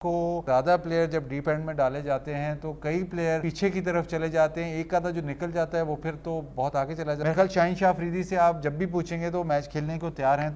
को ज़्यादा प्लेयर जब डीप एंड में डाले जाते हैं तो कई प्लेयर पीछे की तरफ चले जाते हैं, एक आधा जो निकल जाता है वो फिर तो बहुत आगे चला जाता है। मेरे ख्याल शाहीन शाह अफरीदी से आप जब भी पूछेंगे तो मैच खेलने को तैयार हैं।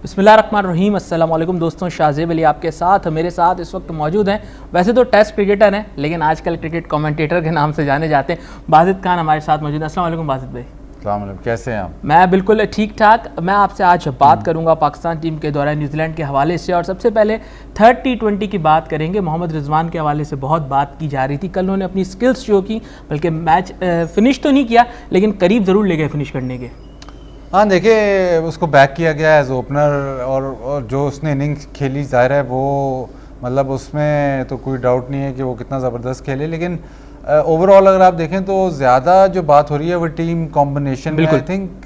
बिस्मिल्लाहिर्रहमानिर्रहीम, अस्सलाम वालेकुम दोस्तों, शाहजेब अली आपके साथ। मेरे साथ इस वक्त मौजूद हैं, वैसे तो टेस्ट क्रिकेटर हैं लेकिन आजकल क्रिकेट कमेंटेटर के नाम से जाने जाते हैं, बाजिद खान हमारे साथ मौजूद हैं। अस्सलाम वालेकुम बाजिद भाई। अस्सलाम वालेकुम, कैसे हैं आप? मैं बिल्कुल ठीक ठाक। मैं आपसे आज बात करूंगा पाकिस्तान टीम के दौरान न्यूजीलैंड के हवाले से, और सबसे पहले थर्ड T20 की बात करेंगे। मोहम्मद रिजवान के हवाले से बहुत बात की जा रही थी, कल उन्होंने अपनी स्किल्स शो की, बल्कि मैच फिनिश तो नहीं किया लेकिन करीब ज़रूर ले गए फिनिश करने के। हाँ देखिए, उसको बैक किया गया एज ओपनर और जो उसने इनिंग्स खेली जाहिर है वो मतलब उसमें तो कोई डाउट नहीं है कि वो कितना ज़बरदस्त खेले, लेकिन ओवरऑल अगर आप देखें तो ज़्यादा जो बात हो रही है वो टीम कॉम्बिनेशन में। आई थिंक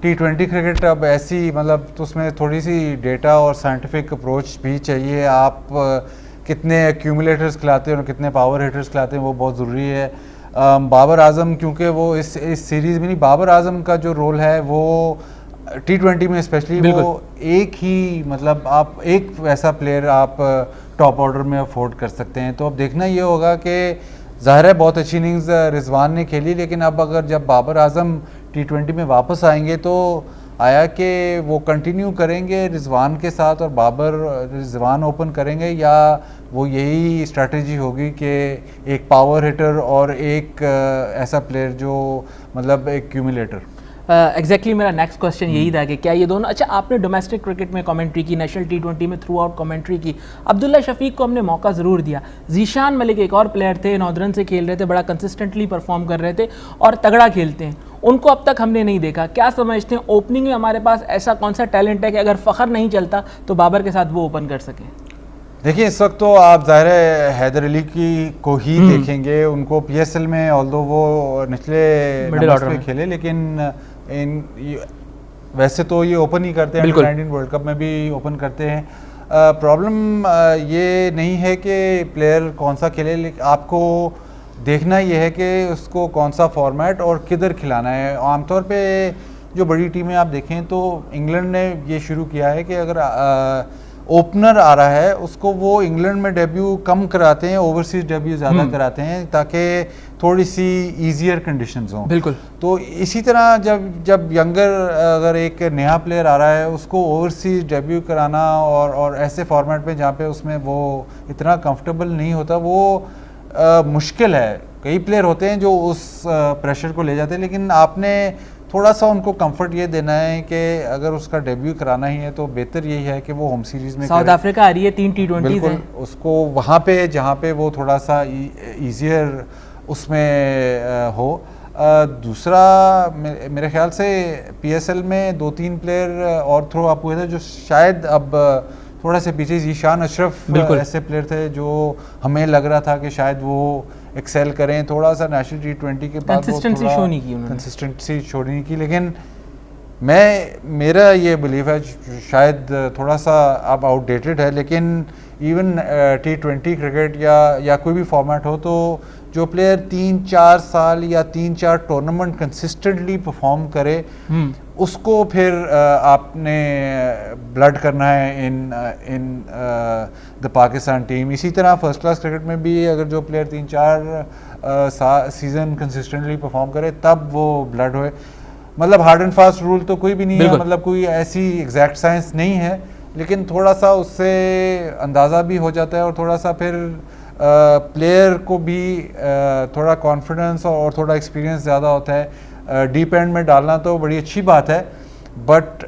T20 क्रिकेट अब ऐसी मतलब तो उसमें थोड़ी सी डेटा और साइंटिफिक अप्रोच भी चाहिए। आप कितने एक्यूमुलेटर्स खिलाते हैं और कितने पावर हिटर्स खिलाते हैं वो बहुत ज़रूरी है। बाबर आजम क्योंकि वो इस सीरीज़ में नहीं, बाबर आजम का जो रोल है वो T20 में स्पेशली वो एक ही मतलब आप एक वैसा प्लेयर आप टॉप ऑर्डर में अफोर्ड कर सकते हैं। तो अब देखना ये होगा कि ज़ाहिर है बहुत अच्छी इनिंग्स रिजवान ने खेली, लेकिन अब अगर जब बाबर आजम T20 में वापस आएंगे तो आया कि वो कंटिन्यू करेंगे रिजवान के साथ और बाबर रिजवान ओपन करेंगे, या वो यही स्ट्रैटेजी होगी कि एक पावर हिटर और एक ऐसा प्लेयर जो मतलब एक क्यूमुलेटर। एग्जैक्टली मेरा नेक्स्ट क्वेश्चन यही था कि क्या ये दोनों, अच्छा आपने डोमेस्टिक क्रिकेट में कमेंट्री की, नेशनल T20 में थ्रू आउट कमेंट्री की, अब्दुल्ला शफीक को हमने मौका ज़रूर दिया, जीशान मलिक एक और प्लेयर थे, नॉर्दर्न से खेल रहे थे, बड़ा कंसिस्टेंटली परफॉर्म कर रहे थे और तगड़ा खेलते हैं, उनको अब तक हमने नहीं देखा। क्या समझते हैं ओपनिंग में हमारे पास ऐसा कौन सा टैलेंट है कि अगर फ़खर नहीं चलता तो बाबर के साथ वो ओपन कर सकें? देखिए इस वक्त तो आप ज़ाहिर है हैदर अली को ही देखेंगे, उनको PSL में ऑल्दो वो निचले मिडिल ऑर्डर में खेले, लेकिन वैसे तो ये ओपन ही करते हैं, अंडर-19 वर्ल्ड कप में भी ओपन करते हैं। प्रॉब्लम ये नहीं है कि प्लेयर कौन सा खेले, लेकिन आपको देखना ये है कि उसको कौन सा फॉर्मेट और किधर खिलाना है। आमतौर पे जो बड़ी टीमें आप देखें तो इंग्लैंड ने ये शुरू किया है कि अगर ओपनर आ रहा है उसको वो इंग्लैंड में डेब्यू कम कराते हैं, ओवरसीज डेब्यू ज़्यादा कराते हैं ताकि थोड़ी सी ईजियर कंडीशंस हों। बिल्कुल। तो इसी तरह जब यंगर अगर एक नया प्लेयर आ रहा है उसको ओवरसीज डेब्यू कराना और ऐसे फॉर्मेट में जहाँ पे उसमें वो इतना कंफर्टेबल नहीं होता, वो मुश्किल है। कई प्लेयर होते हैं जो उस प्रेशर को ले जाते हैं, लेकिन आपने थोड़ा सा उनको कंफर्ट ये देना है कि अगर उसका डेब्यू कराना ही है तो बेहतर यही है कि वो होम सीरीज़ में साउथ अफ्रीका आ रही है, 3 T20 हैं, उसको वहाँ पे जहाँ पे वो थोड़ा सा ईजियर उसमें हो। दूसरा मेरे ख्याल से PSL में 2-3 प्लेयर और थ्रो अप हुए थे जो शायद अब थोड़ा से पीछे, जीशान अशरफ ऐसे प्लेयर थे जो हमें लग रहा था कि शायद वो एक्सेल करें। थोड़ा सा नेशनल T20 के बाद कंसिस्टेंसी शो नहीं की उन्होंने, कंसिस्टेंसी शो नहीं की, लेकिन मेरा ये बिलीव है शायद थोड़ा सा अब आउटडेटेड है, लेकिन इवन T20 क्रिकेट या कोई भी फॉर्मेट हो तो जो प्लेयर 3-4 साल या 3-4 टूर्नामेंट कंसिस्टेंटली परफॉर्म करे उसको फिर आपने ब्लड करना है इन द पाकिस्तान टीम। इसी तरह फर्स्ट क्लास क्रिकेट में भी अगर जो प्लेयर 3-4 सीज़न कंसिस्टेंटली परफॉर्म करे तब वो ब्लड होए। मतलब हार्ड एंड फास्ट रूल तो कोई भी नहीं है, मतलब कोई ऐसी एग्जैक्ट साइंस नहीं है, लेकिन थोड़ा सा उससे अंदाज़ा भी हो जाता है और थोड़ा सा फिर प्लेयर को भी थोड़ा कॉन्फिडेंस और थोड़ा एक्सपीरियंस ज़्यादा होता है। डीप एंड में डालना तो बड़ी अच्छी बात है, बट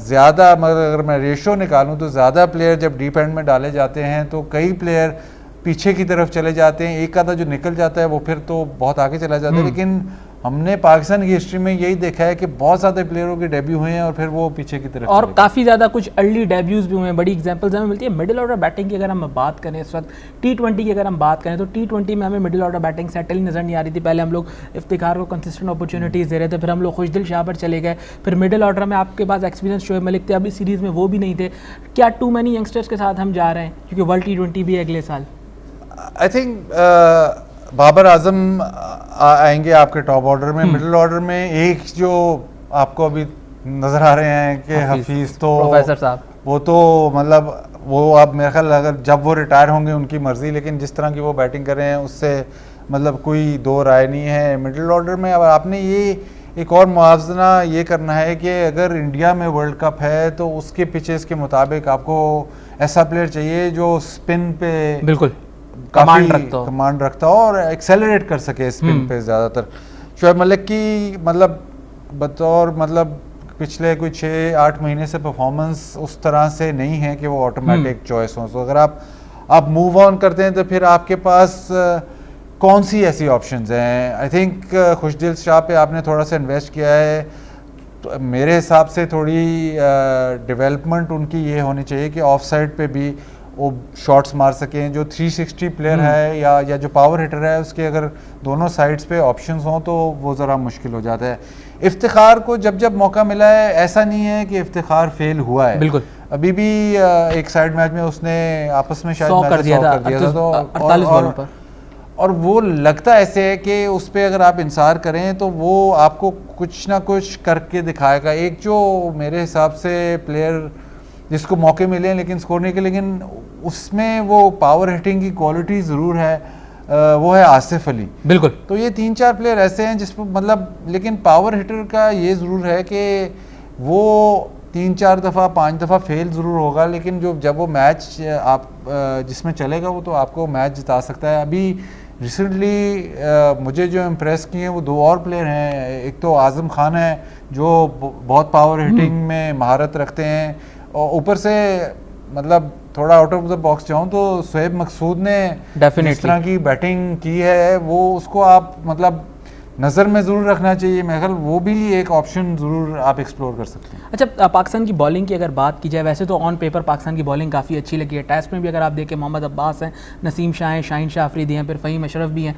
ज़्यादा अगर मैं रेशो निकालूं तो ज़्यादा प्लेयर जब डीप एंड में डाले जाते हैं तो कई प्लेयर पीछे की तरफ चले जाते हैं, एक आधा जो निकल जाता है वो फिर तो बहुत आगे चला जाता है। लेकिन हमने पाकिस्तान की हिस्ट्री में यही देखा है कि बहुत ज़्यादा प्लेयरों के डेब्यू हुए हैं और फिर वो पीछे की तरफ, और काफ़ी ज़्यादा कुछ अर्ली डेब्यूज़ भी हुए हैं। बड़ी एग्जांपल्स हमें मिलती है मिडिल ऑर्डर बैटिंग की। अगर हम बात करें इस वक्त T20 की अगर हम बात करें तो T20 में हमें मिडिल ऑर्डर बैटिंग सेटल नज़र नहीं आ रही थी। पहले हम लोग इफ्तिखार को कंसिस्टेंट अपॉर्चुनिटीज़ दे रहे थे, फिर हम लोग खुशदिल शाह पर चले गए, फिर मिडिल ऑर्डर में आपके पास एक्सपीरियंस शोएब मलिक थे, अभी सीरीज़ में वो भी नहीं थे। क्या टू मैनी यंगस्टर्स के साथ हम जा रहे हैं क्योंकि वर्ल्ड T20 भी है अगले साल? आई थिंक बाबर आजम आएंगे आपके टॉप ऑर्डर में। मिडिल ऑर्डर में एक जो आपको अभी नज़र आ रहे हैं कि हफीज़ तो प्रोफेसर साहब वो तो मतलब वो अब मेरे ख्याल अगर जब वो रिटायर होंगे उनकी मर्ज़ी, लेकिन जिस तरह की वो बैटिंग कर रहे हैं उससे मतलब कोई दो राय नहीं है। मिडिल ऑर्डर में अब आपने ये एक और मुआवजना ये करना है कि अगर इंडिया में वर्ल्ड कप है तो उसके पिचेस के मुताबिक आपको ऐसा प्लेयर चाहिए जो स्पिन पे बिल्कुल काफ़ी कमांड रखता हो और एक्सेलरेट कर सके स्पिन पे ज़्यादातर। शोएब मलिक की मतलब बतौर मतलब पिछले कोई 6-8 महीने से परफॉर्मेंस उस तरह से नहीं है कि वो ऑटोमेटिक चॉइस हो। तो अगर आप मूव ऑन करते हैं तो फिर आपके पास कौन सी ऐसी ऑप्शंस हैं? आई थिंक खुशदिल शाह पे आपने थोड़ा सा इन्वेस्ट किया है, तो मेरे हिसाब से थोड़ी डेवलपमेंट उनकी ये होनी चाहिए कि ऑफ साइड पे भी वो शॉट्स मार सकें। जो 360 प्लेयर है या जो पावर हिटर है उसके अगर दोनों साइड्स पे ऑप्शंस हों तो वो ज़रा मुश्किल हो जाता है। इफ्तिखार को जब जब मौका मिला है, ऐसा नहीं है कि इफ्तिखार फेल हुआ है, बिल्कुल अभी भी एक साइड मैच में उसने आपस में शायद 100 कर दिया था तो 48 बॉलों पर, और वो लगता ऐसे है कि उस पर अगर आप इंसार करें तो वो आपको कुछ ना कुछ करके दिखाएगा। एक जो मेरे हिसाब से प्लेयर जिसको मौके मिले हैं लेकिन स्कोर नहीं के, लेकिन उसमें वो पावर हिटिंग की क्वालिटी ज़रूर है, वो है आसिफ अली। बिल्कुल। तो ये 3-4 प्लेयर ऐसे हैं जिसमें मतलब, लेकिन पावर हिटर का ये ज़रूर है कि वो 3-4 दफ़ा 5 दफ़ा फेल ज़रूर होगा, लेकिन जब वो मैच आप जिसमें चलेगा वो तो आपको मैच जिता सकता है। अभी रिसेंटली मुझे जो इम्प्रेस किए हैं वो 2 और प्लेयर हैं। एक तो आज़म खान है जो बहुत पावर हिटिंग में महारत रखते हैं, और ऊपर से मतलब थोड़ा आउट ऑफ द बॉक्स जाऊँ तो शोएब मकसूद ने जिस तरह की बैटिंग की है वो उसको आप मतलब नज़र में ज़रूर रखना चाहिए। मेरे ख्याल वो भी एक ऑप्शन ज़रूर आप एक्सप्लोर कर सकते हैं। अच्छा, पाकिस्तान की बॉलिंग की अगर बात की जाए, वैसे तो ऑन पेपर पाकिस्तान की बॉलिंग काफ़ी अच्छी लगी है। टेस्ट में भी अगर आप देखें मोहम्मद अब्बास हैं, नसीम शाह हैं, शाहीन शाह अफरीदी हैं, फिर फ़हीम अशरफ भी हैं।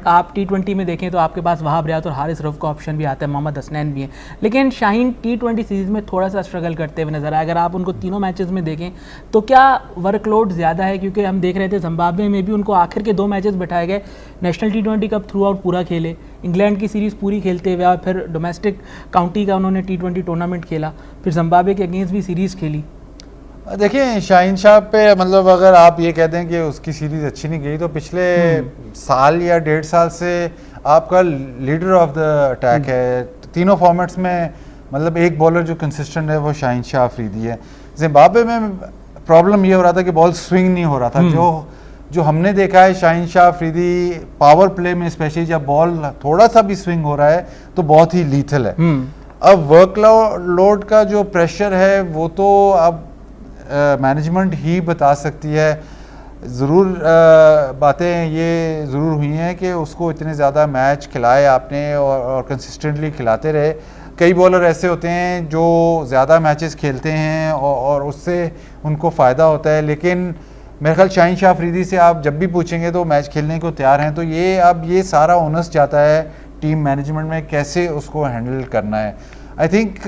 आप T20 में देखें तो आपके पास वहाब रियात और हारिस रऊफ़ का ऑप्शन भी आता है, मोहम्मद हसनैन भी हैं। लेकिन शाहीन T20 सीरीज़ में थोड़ा सा स्ट्रगल करते हुए नजर आए। अगर आप उनको तीनों मैचेस में देखें तो क्या वर्कलोड ज़्यादा है? क्योंकि हम देख रहे थे जिम्बाब्वे में भी उनको आखिर के 2 मैचेस बिठाए गए, national T20 cup through out पूरा खेले, इंग्लैंड की सीरीज़ पूरी खेलते हुए, फिर डोमेस्टिक काउंटी का उन्होंने T20 टूर्नामेंट खेला, फिर जिम्बाब्वे के अगेंस्ट भी सीरीज़ खेली। देखिए शाहीन शाह पे मतलब अगर आप ये कहते हैं कि उसकी सीरीज़ अच्छी नहीं गई तो पिछले साल या 1.5 साल से आपका लीडर ऑफ द अटैक है तीनों फॉर्मेट्स में। मतलब एक बॉलर जो कंसिस्टेंट है वो शाहीन शाह अफरीदी है। जिम्बाब्वे में प्रॉब्लम ये हो रहा था कि बॉल स्विंग नहीं हो रहा था। जो हमने देखा है शाहीन शाह अफरीदी पावर प्ले में स्पेशली जब बॉल थोड़ा सा भी स्विंग हो रहा है तो बहुत ही लीथल है। अब वर्कलोड का जो प्रेशर है वो तो अब मैनेजमेंट ही बता सकती है। ज़रूर बातें ये ज़रूर हुई हैं कि उसको इतने ज़्यादा मैच खिलाए आपने और कंसिस्टेंटली खिलाते रहे। कई बॉलर ऐसे होते हैं जो ज़्यादा मैचेस खेलते हैं और उससे उनको फ़ायदा होता है, लेकिन मेरे ख्याल शाहीन शाह अफरीदी से आप जब भी पूछेंगे तो मैच खेलने को तैयार हैं। तो ये अब ये सारा ओनस जाता है टीम मैनेजमेंट में कैसे उसको हैंडल करना है। आई थिंक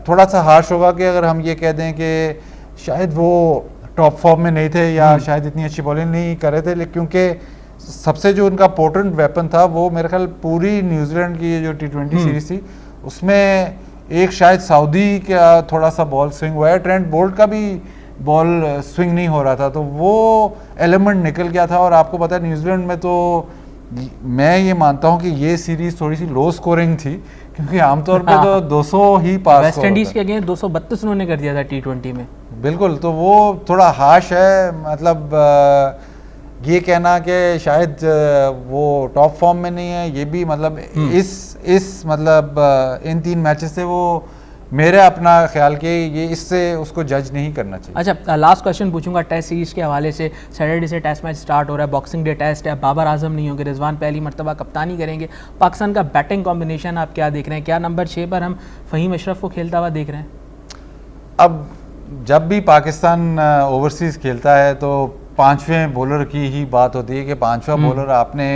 थोड़ा सा हार्श होगा कि अगर हम ये कह दें कि शायद वो टॉप फॉर्म में नहीं थे या शायद इतनी अच्छी बॉलिंग नहीं कर रहे थे, लेकिन क्योंकि सबसे जो उनका पोटेंट वेपन था वो मेरे ख्याल पूरी न्यूजीलैंड की जो T20 सीरीज थी उसमें एक शायद सऊदी का थोड़ा सा बॉल स्विंग हुआ है, ट्रेंट बोल्ट का भी बॉल स्विंग नहीं हो रहा था, तो वो एलिमेंट निकल गया था। और आपको पता है न्यूजीलैंड में तो मैं ये मानता हूँ कि ये सीरीज थोड़ी सी लो स्कोरिंग थी क्योंकि आमतौर पे तो 200 ही पास, वेस्ट इंडीज के अगेंस्ट 232 उन्होंने कर दिया था T20 में। बिल्कुल, तो वो थोड़ा हाश है। मतलब ये कहना कि शायद वो टॉप फॉर्म में नहीं है, ये भी मतलब इस मतलब इन 3 मैचेस से वो मेरे अपना ख्याल के ये इससे उसको जज नहीं करना चाहिए। अच्छा, लास्ट क्वेश्चन पूछूंगा टेस्ट सीरीज़ के हवाले से। सैटरडे से टेस्ट मैच स्टार्ट हो रहा है, बॉक्सिंग डे टेस्ट है, बाबर आजम नहीं होंगे, रिजवान पहली मरतबा कप्तानी करेंगे। पाकिस्तान का बैटिंग कॉम्बिनेशन आप क्या देख रहे हैं? क्या नंबर 6 पर हम फ़हीम अशरफ को खेलता हुआ देख रहे हैं? अब जब भी पाकिस्तान ओवरसीज़ खेलता है तो 5वें बॉलर की ही बात होती है कि 5वां बॉलर आपने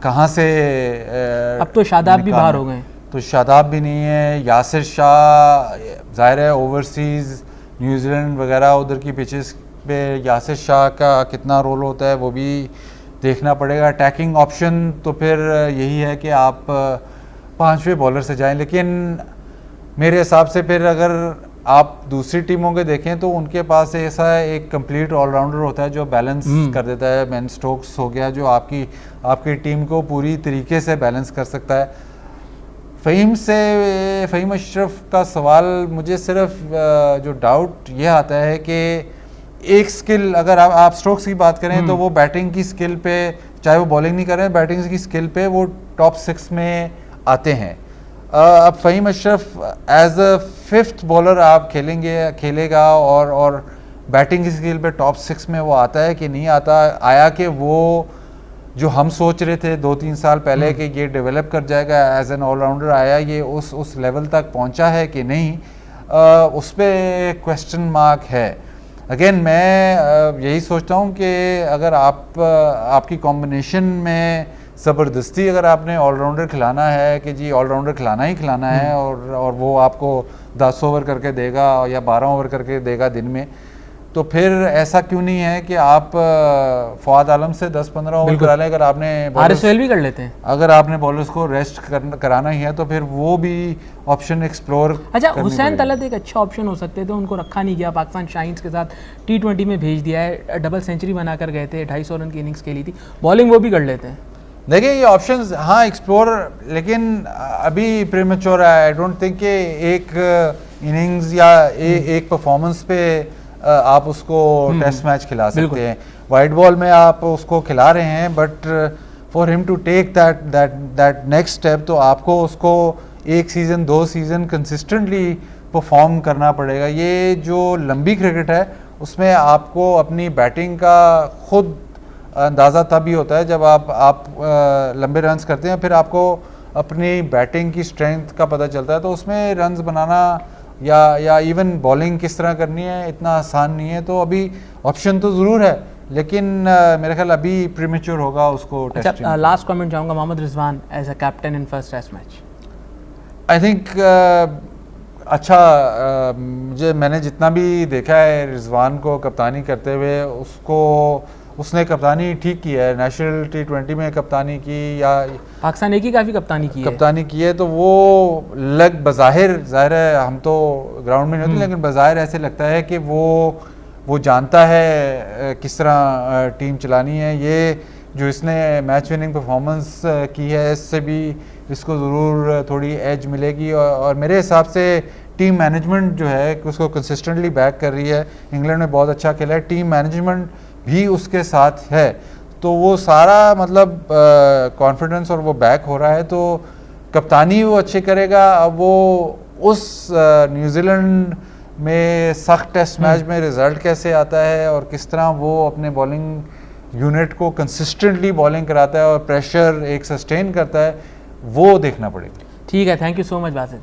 कहाँ से अब तो शादाब भी बाहर हो गए, तो शादाब भी नहीं है, यासिर शाह ज़ाहिर है ओवरसीज़ न्यूजीलैंड वगैरह उधर की पिचेस पे यासिर शाह का कितना रोल होता है वो भी देखना पड़ेगा। अटैकिंग ऑप्शन तो फिर यही है कि आप 5वें बॉलर से जाएं, लेकिन मेरे हिसाब से फिर अगर आप दूसरी टीमों के देखें तो उनके पास ऐसा एक कंप्लीट ऑलराउंडर होता है जो बैलेंस कर देता है। बेन स्टोक्स हो गया जो आपकी टीम को पूरी तरीके से बैलेंस कर सकता है। फ़हीम अशरफ का सवाल मुझे सिर्फ जो डाउट ये आता है कि एक स्किल, अगर आप स्ट्रोक्स की बात करें तो वो बैटिंग की स्किल पे, चाहे वो बॉलिंग नहीं कर रहे हैं, बैटिंग की स्किल पे वो टॉप 6 में आते हैं। अब Faheem Ashraf as a 5th bowler आप खेलेगा और बैटिंग की स्किल पे टॉप 6 में वो आता है कि नहीं आता, आया कि वो जो हम सोच रहे थे 2-3 साल पहले कि ये डेवलप कर जाएगा एज एन ऑलराउंडर, आया ये उस लेवल तक पहुंचा है कि नहीं, उस पर क्वेश्चन मार्क है। अगेन मैं यही सोचता हूँ कि अगर आपकी कॉम्बिनेशन में ज़बरदस्ती अगर आपने ऑलराउंडर खिलाना है कि जी ऑलराउंडर खिलाना ही खिलाना है और वो आपको 10 ओवर करके देगा या 12 ओवर करके देगा दिन में, तो फिर ऐसा क्यों नहीं है कि आप फवाद आलम से 10-15 ओवर करा लें। अगर आपने RSL भी कर लेते हैं, अगर आपने बॉलर्स को रेस्ट कराना ही है तो फिर वो भी ऑप्शन एक्सप्लोर। अच्छा, हुसैन तलत एक अच्छा ऑप्शन हो सकते थे, उनको रखा नहीं गया। पाकिस्तान शाहीन्स के साथ T20 में भेज दिया है, डबल सेंचुरी बनाकर गए थे, 250 रन की इनिंग्स खेली थी, बॉलिंग वो भी कर लेते हैं। देखिए ये ऑप्शंस हाँ एक्सप्लोर, लेकिन अभी प्रीमेच्योर है। आई डोंट थिंक कि एक इनिंग्स या एक परफॉर्मेंस पे आप उसको टेस्ट मैच खिला सकते हैं। वाइट बॉल में आप उसको खिला रहे हैं, but for him to take that next step तो आपको उसको 1 सीज़न 2 सीज़न कंसिस्टेंटली परफॉर्म करना पड़ेगा। ये जो लंबी क्रिकेट है उसमें आपको अपनी बैटिंग का खुद अंदाज़ा तभी होता है जब आप लंबे रन्स करते हैं, फिर आपको अपनी बैटिंग की स्ट्रेंथ का पता चलता है। तो उसमें रन्स बनाना या इवन बॉलिंग किस तरह करनी है इतना आसान नहीं है। तो अभी ऑप्शन तो ज़रूर है, लेकिन मेरे ख्याल अभी प्रीमेच्योर होगा उसको टेस्ट। अच्छा, लास्ट कमेंट चाहूँगा, Mohammad Rizwan as a captain in first test match. I think अच्छा, मैंने जितना भी देखा है रिजवान को कप्तानी करते हुए, उसने कप्तानी ठीक की है। नेशनल T20 में कप्तानी की या पाकिस्तान एक ही काफ़ी कप्तानी की है, तो वो बज़ाहिर, ज़ाहिर है हम तो ग्राउंड में नहीं होते, लेकिन बज़ाहिर ऐसे लगता है कि वो जानता है किस तरह टीम चलानी है। ये जो इसने मैच विनिंग परफॉर्मेंस की है, इससे भी इसको ज़रूर थोड़ी एज मिलेगी। और मेरे हिसाब से टीम मैनेजमेंट जो है उसको कंसिस्टेंटली बैक कर रही है। इंग्लैंड में बहुत अच्छा खेला है, टीम मैनेजमेंट भी उसके साथ है, तो वो सारा मतलब कॉन्फिडेंस और वो बैक हो रहा है, तो कप्तानी वो अच्छे करेगा। अब वो उस न्यूजीलैंड में सख्त टेस्ट मैच में रिजल्ट कैसे आता है और किस तरह वो अपने बॉलिंग यूनिट को कंसिस्टेंटली बॉलिंग कराता है और प्रेशर एक सस्टेन करता है, वो देखना पड़ेगा। ठीक है, thank you so much Basit.